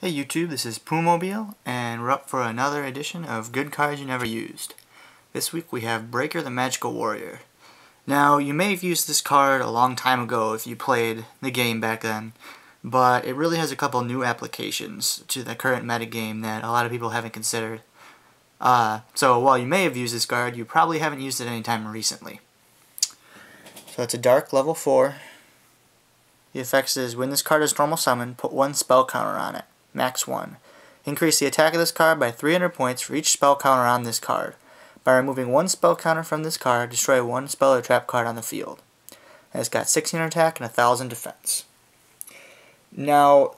Hey YouTube, this is Poohmobile, and we're up for another edition of Good Cards You Never Used. This week we have Breaker the Magical Warrior. Now, you may have used this card a long time ago if you played the game back then, but it really has a couple new applications to the current metagame that a lot of people haven't considered. So while you may have used this card, you probably haven't used it anytime recently. So it's a Dark level 4. The effects is, when this card is normal summon, put one spell counter on it. Max 1. Increase the attack of this card by 300 points for each spell counter on this card. By removing one spell counter from this card, destroy one spell or trap card on the field. And it's got 1600 attack and 1000 defense. Now,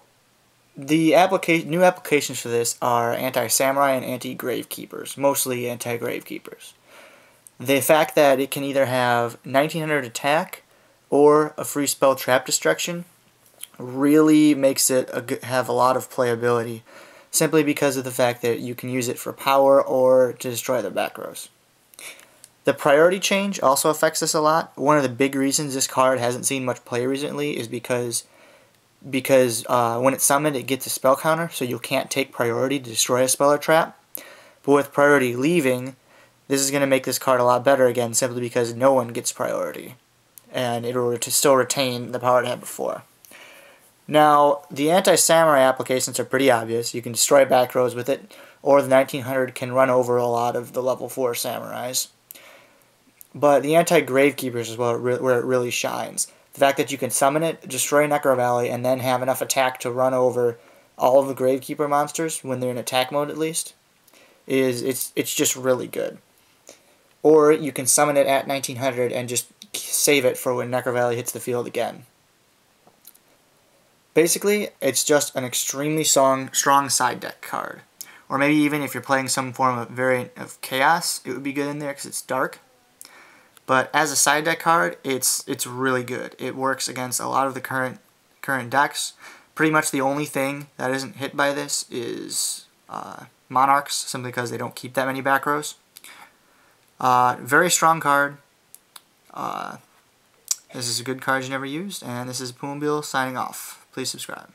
the new applications for this are anti-samurai and anti-gravekeepers, mostly anti-gravekeepers. The fact that it can either have 1900 attack or a free spell trap destruction really makes it have a lot of playability, simply because of the fact that you can use it for power or to destroy the back rows. The priority change also affects this a lot. One of the big reasons this card hasn't seen much play recently is because when it's summoned, it gets a spell counter, so you can't take priority to destroy a spell or trap. But with priority leaving, this is going to make this card a lot better again, simply because no one gets priority, and it will still retain the power it had before. Now, the anti-samurai applications are pretty obvious. You can destroy back rows with it, or the 1900 can run over a lot of the level 4 samurais. But the anti-gravekeepers is where it really shines. The fact that you can summon it, destroy Necro Valley, and then have enough attack to run over all of the Gravekeeper monsters, when they're in attack mode at least, it's just really good. Or you can summon it at 1900 and just save it for when Necro Valley hits the field again. Basically, it's just an extremely strong side deck card. Or maybe even if you're playing some form of variant of Chaos, it would be good in there because it's dark. But as a side deck card, it's really good. It works against a lot of the current decks. Pretty much the only thing that isn't hit by this is Monarchs, simply because they don't keep that many back rows. Very strong card. This is a Good Card You Never Used, and this is Poohmobile signing off. Please subscribe.